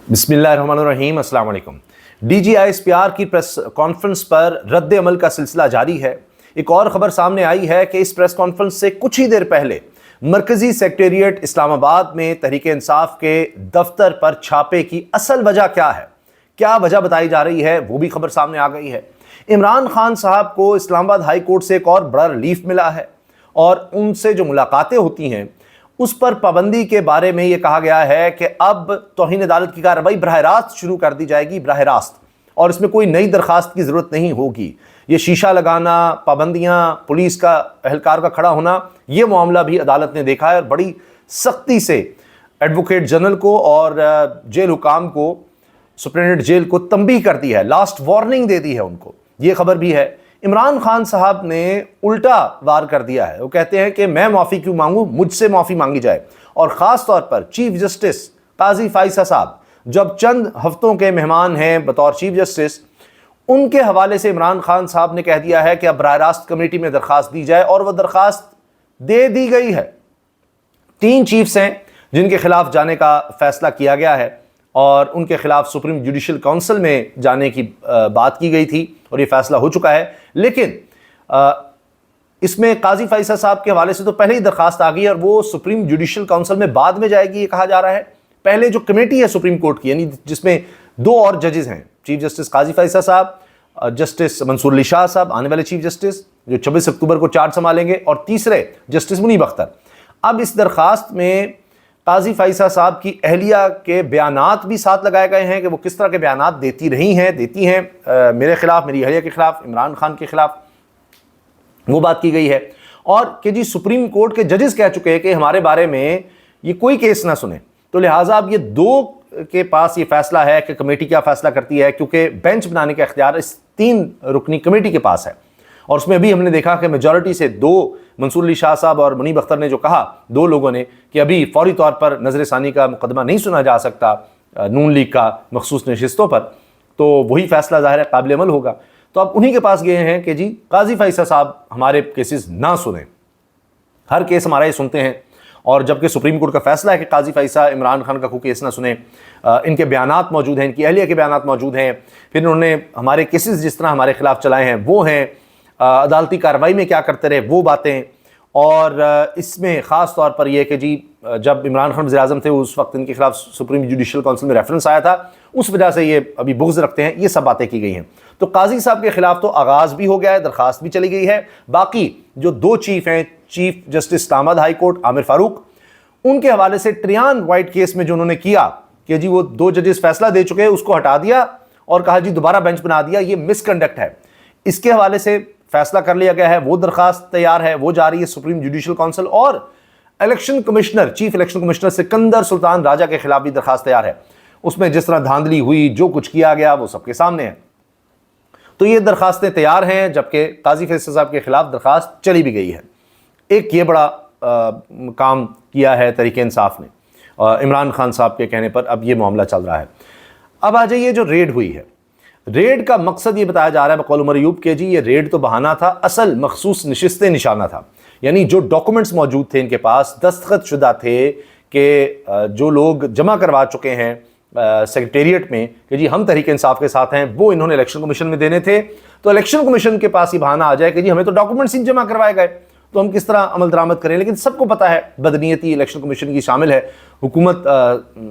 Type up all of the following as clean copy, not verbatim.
बिस्मिल्लाहिर्रहमानिर्रहीम, अस्सलाम वालेकुम। DGISPR की प्रेस कॉन्फ्रेंस पर रद्द अमल का सिलसिला जारी है। एक और खबर सामने आई है कि इस प्रेस कॉन्फ्रेंस से कुछ ही देर पहले मरकजी सेक्रेटेरिएट इस्लामाबाद में तहरीक इंसाफ के दफ्तर पर छापे की असल वजह क्या है, क्या वजह बताई जा रही है, वो भी खबर सामने आ गई है। इमरान खान साहब को इस्लामाबाद हाई कोर्ट से एक और बड़ा रिलीफ मिला है और उनसे जो मुलाकातें होती हैं उस पर पाबंदी के बारे में यह कहा गया है कि अब तौहीन अदालत की कार्रवाई बराह रास्त शुरू कर दी जाएगी, बराह रास्त, और इसमें कोई नई दरखास्त की ज़रूरत नहीं होगी। ये शीशा लगाना, पाबंदियाँ, पुलिस का एहलकार का खड़ा होना, ये मामला भी अदालत ने देखा है और बड़ी सख्ती से एडवोकेट जनरल को और जेल हुकाम को, सुप्रिटेंडेंट जेल को तंबीह कर दी है, लास्ट वार्निंग दे दी है उनको। ये खबर भी है। इमरान खान साहब ने उल्टा वार कर दिया है। वो कहते हैं कि मैं माफ़ी क्यों मांगूं, मुझसे माफ़ी मांगी जाए। और ख़ास तौर पर चीफ जस्टिस काजी फाइसा साहब जब चंद हफ्तों के मेहमान हैं बतौर चीफ जस्टिस, उनके हवाले से इमरान खान साहब ने कह दिया है कि अब बराह रास्त कमेटी में दरख्वास्त दी जाए, और वह दरख्वास्त दे दी गई है। 3 चीफ्स हैं जिनके खिलाफ जाने का फैसला किया गया है और उनके खिलाफ सुप्रीम जुडिशल काउंसिल में जाने की बात की गई थी और ये फैसला हो चुका है। लेकिन इसमें काजी फाइसा साहब के हवाले से तो पहले ही दरखास्त आ गई और वो सुप्रीम जुडिशल काउंसिल में बाद में जाएगी, ये कहा जा रहा है। पहले जो कमेटी है सुप्रीम कोर्ट की, यानी जिसमें 2 और जजेस हैं, चीफ जस्टिस काजी फाइसा साहब, जस्टिस मंसूर अली शाह साहब, आने वाले चीफ जस्टिस जो 26 अक्टूबर को चार्ज संभालेंगे, और तीसरे जस्टिस मुनीब अख्तर। अब इस दरखास्त में काजी फाइसा साहब की अहलिया के बयानात भी साथ लगाए गए हैं कि वो किस तरह के बयानात देती हैं मेरे खिलाफ, मेरी अहलिया के खिलाफ, इमरान खान के खिलाफ, वो बात की गई है। और कि जी सुप्रीम कोर्ट के जजेस कह चुके हैं कि हमारे बारे में ये कोई केस ना सुने, तो लिहाजा अब ये 2 के पास ये फैसला है कि कमेटी क्या फैसला करती है, क्योंकि बेंच बनाने का इख्तियार इस 3 रुकनी कमेटी के पास है। और उसमें अभी हमने देखा कि मेजॉरिटी से 2, मंसूर अली शाह साहब और मुनीब अख्तर ने जो कहा, 2 लोगों ने, कि अभी फौरी तौर पर नज़र-ए-सानी का मुकदमा नहीं सुना जा सकता नून लीग का मखसूस नशिस्तों पर, तो वही फैसला ज़ाहिर है काबिल अमल होगा। तो अब उन्हीं के पास गए हैं कि जी काजी फाइसा साहब हमारे केसेस ना सुने, हर केस हमारा ये सुनते हैं। और जबकि सुप्रीम कोर्ट का फैसला है कि काजी फाइसा इमरान खान का कोई केस ना सुने, इनके बयानात मौजूद हैं, इनकी अहलिया के बयानात मौजूद हैं, फिर इन्होंने हमारे केसेस जिस तरह हमारे खिलाफ चलाए हैं वो हैं, अदालती कार्रवाई में क्या करते रहे वो बातें। और इसमें ख़ास तौर पर यह कि जी जब इमरान खान वज़ीर-ए-आज़म थे उस वक्त इनके खिलाफ सुप्रीम जुडिशल काउंसिल में रेफरेंस आया था, उस वजह से ये अभी बुग़्ज़ रखते हैं, ये सब बातें की गई हैं। तो काजी साहब के खिलाफ तो आगाज़ भी हो गया है, दरख्वास्त भी चली गई है। बाकी जो 2 चीफ़ हैं, chief justice Islamabad high court Aamir Farooq, उनके हवाले से ट्रियान वाइट केस में जो उन्होंने किया कि जी वो 2 जजेस फैसला दे चुके हैं, उसको हटा दिया और कहा जी दोबारा बेंच बना दिया, ये मिसकंडक्ट है, इसके हवाले से फैसला कर लिया गया है। वो दरखास्त तैयार है, वो जा रही है सुप्रीम जुडिशल काउंसिल। और election commissioner, chief election commissioner Sikandar Sultan Raja के खिलाफ भी दरखास्त तैयार है। उसमें जिस तरह धांधली हुई, जो कुछ किया गया, वो सबके सामने है। तो ये दरखास्तें तैयार हैं, जबकि काजी फैसल साहब के खिलाफ दरखास्त चली भी गई है। एक ये बड़ा काम किया है तहरीक इंसाफ ने इमरान खान साहब के कहने पर, अब ये मामला चल रहा है। अब आ जाइए जो रेड हुई है, रेड का मकसद ये बताया जा रहा है बकौल उमर अयूब के जी ये रेड तो बहाना था, असल मखसूस नशिस्तें निशाना था। यानी जो डॉक्यूमेंट्स मौजूद थे इनके पास, दस्तखत शुदा थे कि जो लोग जमा करवा चुके हैं सेक्रेटेरिएट में कि जी हम तहरीक इंसाफ के साथ हैं, वो इन्होंने इलेक्शन कमीशन में देने थे। तो इलेक्शन कमीशन के पास ये बहाना आ जाए कि जी हमें तो डॉक्यूमेंट्स ही जमा करवाए गए, तो हम किस तरह अमल दरामद करें। लेकिन सबको पता है बदनीयती इलेक्शन कमीशन की शामिल है, हुकूमत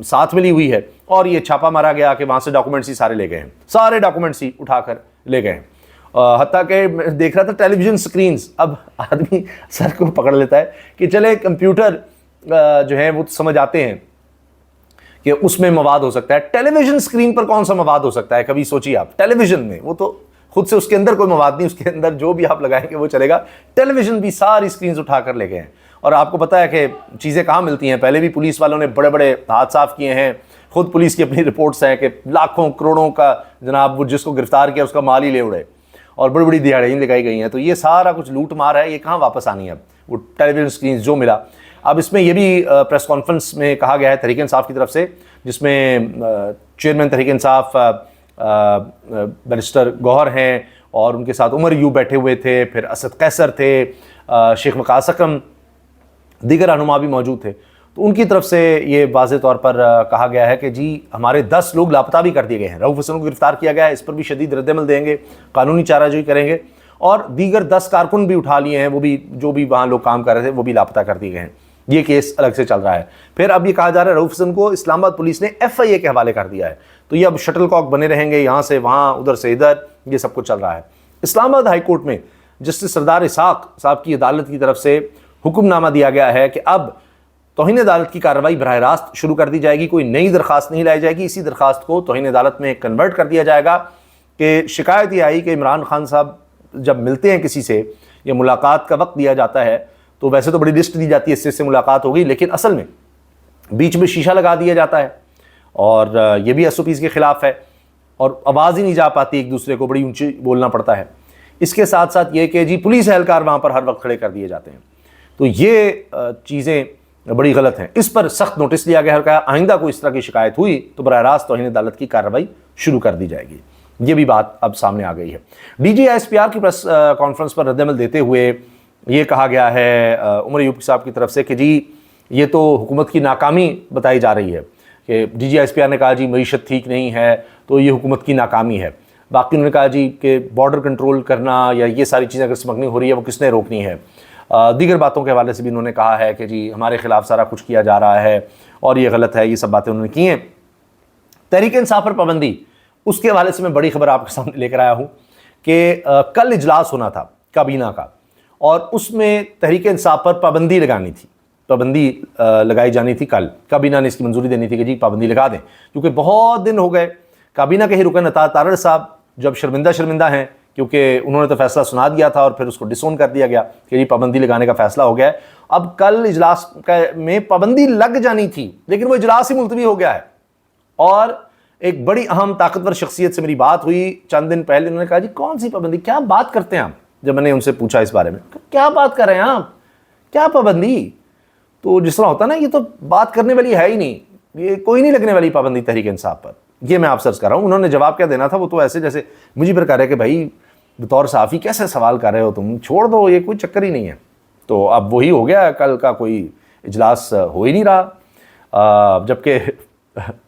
साथ मिली हुई है, और ये छापा मारा गया कि वहाँ से डॉक्यूमेंट्स ही सारे ले गए हैं, सारे डॉक्यूमेंट्स ही उठाकर ले गए हैं। हत्ता कि मैं देख रहा था टेलीविज़न स्क्रीन्स, अब आदमी सर को पकड़ लेता है कि चले कंप्यूटर जो है वो समझ आते हैं कि उसमें मवाद हो सकता है, टेलीविज़न स्क्रीन पर कौन सा मवाद हो सकता है, कभी सोचिए आप। टेलीविज़न में वो तो खुद से उसके अंदर कोई मवाद नहीं, उसके अंदर जो भी आप लगाएंगे वो चलेगा। टेलीविज़न भी सारी स्क्रीन्स उठाकर ले गए हैं। और आपको पता है कि चीज़ें कहाँ मिलती हैं, पहले भी पुलिस वालों ने बड़े बड़े हाथ साफ किए हैं, खुद पुलिस की अपनी रिपोर्ट्स हैं कि लाखों करोड़ों का जनाब वो जिसको गिरफ्तार किया उसका माल ही ले उड़े, और बड़ी बड़ी दिहाड़ियाँ लगाई गई हैं। तो ये सारा कुछ लूट मार है, ये कहाँ वापस आनी है अब, वो टेलीविज़न स्क्रीन जो मिला। अब इसमें यह भी प्रेस कॉन्फ्रेंस में कहा गया है तहरीक इंसाफ की तरफ से, जिसमें चेयरमैन तहरीक इंसाफ बैरिस्टर गौहर हैं और उनके साथ उमर अयूब बैठे हुए थे, फिर असद कैसर थे, शेख वकास अकरम, दीगर रहनुमा भी मौजूद थे। تو ان کی طرف سے یہ واضح طور پر کہا گیا ہے کہ جی ہمارے 10 لوگ لاپتہ بھی کر دیے گئے ہیں، رؤوف حسن کو گرفتار کیا گیا ہے، اس پر بھی شدید رد عمل دیں گے، قانونی چارہ جوئی کریں گے، اور دیگر 10 کارکن بھی اٹھا لیے ہیں، وہ بھی جو بھی وہاں لوگ کام کر رہے تھے وہ بھی لاپتہ کر دیے گئے ہیں۔ یہ کیس الگ سے چل رہا ہے۔ پھر اب یہ کہا جا رہا ہے رؤوف حسن کو اسلام آباد پولیس نے FIA کے حوالے کر دیا ہے، تو یہ اب شٹل کاک بنے رہیں گے، یہاں سے وہاں، ادھر سے ادھر، یہ سب کچھ چل رہا ہے۔ اسلام آباد ہائی کورٹ میں جسٹس سردار اسحاق صاحب کی عدالت کی طرف سے حکم نامہ دیا گیا ہے کہ اب توہین عدالت کی کارروائی براہ راست شروع کر دی جائے گی، کوئی نئی درخواست نہیں لائی جائے گی، اسی درخواست کو توہین عدالت میں کنورٹ کر دیا جائے گا۔ کہ شکایت یہ آئی کہ عمران خان صاحب جب ملتے ہیں کسی سے یا ملاقات کا وقت دیا جاتا ہے تو ویسے تو بڑی لسٹ دی جاتی ہے اس سے ملاقات ہوگی، لیکن اصل میں بیچ میں شیشہ لگا دیا جاتا ہے، اور یہ بھی SOPs کے خلاف ہے، اور آواز ہی نہیں جا پاتی ایک دوسرے کو، بڑی اونچی بولنا پڑتا ہے۔ اس کے ساتھ ساتھ یہ کہ جی پولیس اہلکار وہاں پر ہر وقت کھڑے کر دیے جاتے ہیں، تو یہ چیزیں بڑی غلط ہیں۔ اس پر سخت نوٹس لیا گیا ہے اور کہا آئندہ کوئی اس طرح کی شکایت ہوئی تو براہ راست توہین عدالت کی کارروائی شروع کر دی جائے گی۔ یہ بھی بات اب سامنے آ گئی ہے۔ DG ISPR کی پریس کانفرنس پر رد عمل دیتے ہوئے یہ کہا گیا ہے عمر ایوب صاحب کی طرف سے کہ جی یہ تو حکومت کی ناکامی بتائی جا رہی ہے، کہ DG ISPR نے کہا جی معیشت ٹھیک نہیں ہے تو یہ حکومت کی ناکامی ہے۔ باقی انہوں نے کہا جی کہ بارڈر کنٹرول کرنا یا یہ ساری چیزیں اگر سمگلنگ ہو رہی ہے وہ کس نے روکنی ہے۔ دیگر باتوں کے حوالے سے بھی انہوں نے کہا ہے کہ جی ہمارے خلاف سارا کچھ کیا جا رہا ہے اور یہ غلط ہے، یہ سب باتیں انہوں نے کی ہیں۔ تحریک انصاف پر پابندی، اس کے حوالے سے میں بڑی خبر آپ کے سامنے لے کر آیا ہوں کہ کل اجلاس ہونا تھا کابینہ کا، اور اس میں تحریک انصاف پر پابندی لگانی تھی، پابندی لگائی جانی تھی کل، کابینہ نے اس کی منظوری دینی تھی کہ جی پابندی لگا دیں، کیونکہ بہت دن ہو گئے۔ کابینہ کے ہی رکن عطا تارڑ صاحب جب شرمندہ ہیں، کیونکہ انہوں نے تو فیصلہ سنا دیا تھا اور پھر اس کو ڈسون کر دیا گیا کہ جی پابندی لگانے کا فیصلہ ہو گیا ہے۔ اب کل اجلاس میں پابندی لگ جانی تھی، لیکن وہ اجلاس ہی ملتوی ہو گیا ہے۔ اور ایک بڑی اہم طاقتور شخصیت سے میری بات ہوئی چند دن پہلے، انہوں نے کہا جی کون سی پابندی، کیا بات کرتے ہیں آپ؟ جب میں نے ان سے پوچھا اس بارے میں کیا بات کر رہے ہیں آپ، کیا پابندی؟ تو جس طرح ہوتا نا یہ تو بات کرنے والی ہے ہی نہیں، یہ کوئی نہیں لگنے والی پابندی تحریک انصاف پر، یہ میں آپ سرچ کر رہا ہوں۔ انہوں نے جواب کیا دینا تھا وہ تو ایسے جیسے مجھے پر کہہ رہے کہ بھائی بطور صحافی کیسے سوال کر رہے ہو تم، چھوڑ دو، یہ کوئی چکر ہی نہیں ہے۔ تو اب وہی ہو گیا، کل کا کوئی اجلاس ہو ہی نہیں رہا، جبکہ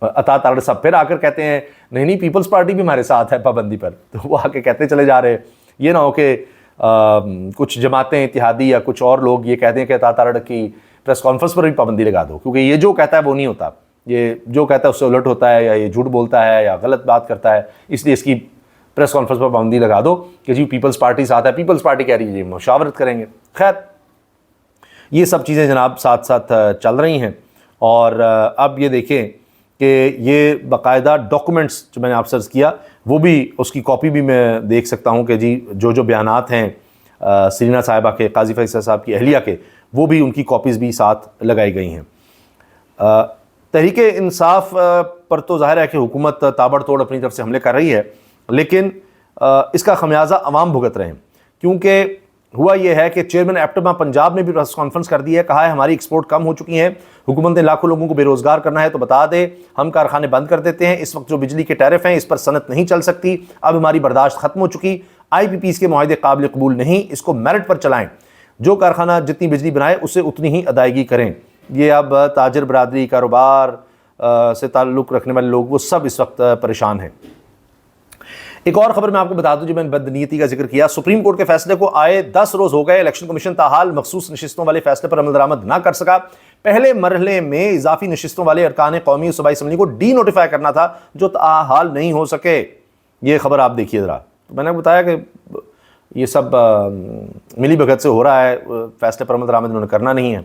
عطا تارڑ صاحب پھر آ کر کہتے ہیں نہیں پیپلز پارٹی بھی ہمارے ساتھ ہے پابندی پر، تو وہ آ کے کہتے چلے جا رہے۔ یہ نہ ہو کہ کچھ جماعتیں اتحادی یا کچھ اور لوگ یہ کہتے ہیں کہ عطا تارڑ کی پریس کانفرنس پر بھی پابندی لگا دو، کیونکہ یہ جو کہتا ہے وہ نہیں ہوتا، یہ جو کہتا ہے اس سے الٹ ہوتا ہے، یا یہ جھوٹ بولتا ہے یا غلط بات کرتا ہے، اس لیے اس کی پریس کانفرنس پر پابندی لگا دو کہ جی پیپلز پارٹی ساتھ ہے، پیپلز پارٹی کہہ رہی ہے جی مشاورت کریں گے۔ خیر یہ سب چیزیں جناب ساتھ ساتھ چل رہی ہیں، اور اب یہ دیکھیں کہ یہ باقاعدہ ڈاکومنٹس جو میں نے آپ سرچ کیا وہ بھی، اس کی کاپی بھی میں دیکھ سکتا ہوں کہ جی جو بیانات ہیں سرینا صاحبہ کے، قاضی فیصل صاحب کی اہلیہ کے، وہ بھی ان کی کاپیز بھی ساتھ لگائی گئی ہیں۔ تحریک انصاف پر تو ظاہر ہے کہ حکومت تابڑ توڑ اپنی طرف سے حملے کر رہی ہے، لیکن اس کا خمیازہ عوام بھگت رہے ہیں، کیونکہ ہوا یہ ہے کہ چیئرمین ایپٹما پنجاب نے بھی پریس کانفرنس کر دی ہے، کہا ہے ہماری ایکسپورٹ کم ہو چکی ہیں، حکومت نے لاکھوں لوگوں کو بے روزگار کرنا ہے تو بتا دے، ہم کارخانے بند کر دیتے ہیں، اس وقت جو بجلی کے ٹیرف ہیں اس پر صنعت نہیں چل سکتی، اب ہماری برداشت ختم ہو چکی، IPPs کے معاہدے قابل قبول نہیں، اس کو میرٹ پر چلائیں، جو کارخانہ جتنی بجلی بنائے اسے اتنی ہی ادائیگی کریں۔ یہ اب تاجر برادری، کاروبار سے تعلق رکھنے والے لوگ وہ سب اس وقت پریشان ہیں۔ ایک اور خبر میں آپ کو بتا دوں، جو میں نے بدنیتی کا ذکر کیا، سپریم کورٹ کے فیصلے کو آئے 10 روز ہو گئے، الیکشن کمیشن تاحال مخصوص نشستوں والے فیصلے پر عمل درآمد نہ کر سکا۔ پہلے مرحلے میں اضافی نشستوں والے ارکان قومی اور صوبائی اسمبلی کو ڈی نوٹیفائی کرنا تھا، جو تاحال نہیں ہو سکے۔ یہ خبر آپ دیکھیے ذرا، میں نے بتایا کہ یہ سب ملی بھگت سے ہو رہا ہے، فیصلے پر عمل درآمد انہوں نے کرنا نہیں ہے۔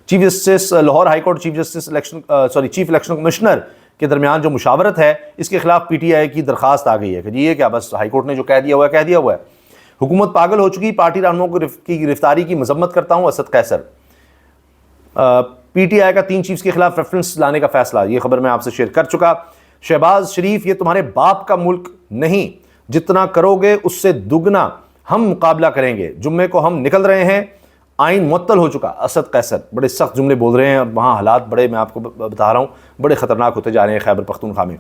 Chief justice Lahore high court, chief election commissioner کے درمیان جو مشاورت ہے، اس کے خلاف PTI کی درخواست آ گئی ہے کہ جی یہ کیا، بس ہائی کورٹ نے جو کہہ دیا ہوا ہے کہہ دیا ہوا ہے۔ حکومت پاگل ہو چکی، پارٹی رہنماؤں کی گرفتاری کی مذمت کرتا ہوں، اسد قیصر۔ PTI کا 3 چیفز کے خلاف ریفرنس لانے کا فیصلہ، یہ خبر میں آپ سے شیئر کر چکا۔ شہباز شریف، یہ تمہارے باپ کا ملک نہیں، جتنا کرو گے اس سے دگنا ہم مقابلہ کریں گے، جمعے کو ہم نکل رہے ہیں، آئین معطل ہو چکا، اسد قیصر۔ بڑے سخت جملے بول رہے ہیں، اور وہاں حالات بڑے، میں آپ کو بتا رہا ہوں، بڑے خطرناک ہوتے جا رہے ہیں خیبر پختونخوا میں۔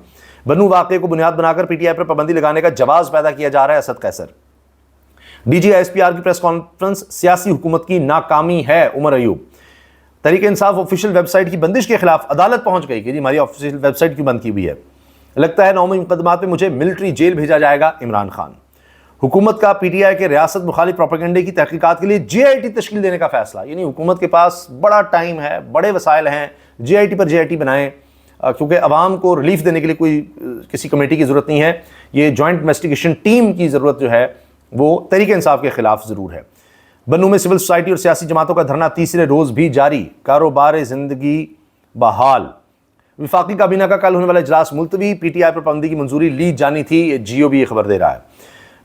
بنو واقعے کو بنیاد بنا کر PTI پر پابندی لگانے کا جواز پیدا کیا جا رہا ہے، اسد قیصر۔ DG ISPR کی پریس کانفرنس، سیاسی حکومت کی ناکامی ہے، عمر ایوب۔ तहरीक इंसाफ ऑफिशियल वेबसाइट की बंदिश के खिलाफ अदालत पहुंच गई कि जी हमारी ऑफिशियल वेबसाइट क्यों बंद की हुई है। लगता है 9 मुकदमात में मुझे मिलिट्री जेल भेजा जाएगा, इमरान खान। हुकूमत का पीटीआई के रियासत मुखालिफ प्रोपेगेंडे की तहकीकात के लिए जेआईटी तश्कील देने का फैसला। यानी हुकूमत के पास बड़ा टाइम है, बड़े वसाइल हैं, जेआईटी पर जेआईटी बनाएं, क्योंकि अवाम को रिलीफ देने के लिए कोई किसी कमेटी की ज़रूरत नहीं है। ये जॉइंट इन्वेस्टिगेशन टीम की ज़रूरत जो है वो तहरीक इंसाफ के खिलाफ ज़रूर है। बन्नू में सिविल सोसाइटी और सियासी जमातों का धरना तीसरे रोज़ भी जारी, कारोबार ज़िंदगी बहाल। वफाकी काबीना का कल होने वाला इजलास मुलतवी, पीटीआई पर पाबंदी की मंजूरी ली जानी थी, ये GO भी ये खबर दे रहा है।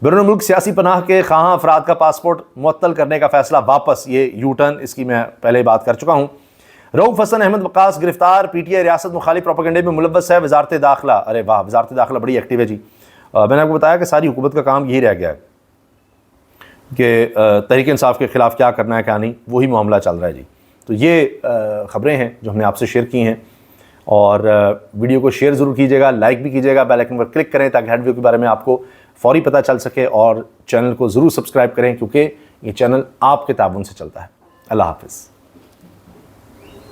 बैरून मुल्क सियासी पनाह के खां अफराद का पासपोर्ट मुअत्तल करने का फैसला वापस, ये यू टर्न, इसकी मैं पहले बात कर चुका हूँ। रऊफ हसन अहमद वकास गिरफ्तार, पीटीआई रियासत मुखालिफ प्रोपेगेंडे में मुलव्वस है, वजारत दाखिला। अरे वाह, वजारत दाखिला बड़ी एक्टिव है जी। मैंने आपको बताया कि सारी हुकूमत का काम यही रह गया है कि तहरीक इंसाफ के खिलाफ क्या करना है क्या नहीं, वही मामला चल रहा है जी। तो ये ख़बरें हैं जो हमने आपसे शेयर की हैं, और वीडियो को शेयर ज़रूर कीजिएगा, लाइक भी कीजिएगा, बेल आइकन पर क्लिक करें ताकि हर वीडियो के बारे में आपको फौरी पता चल सके, और चैनल को ज़रूर सब्सक्राइब करें क्योंकि ये चैनल आपके ताबन से चलता है। अल्लाह हाफ़िज़।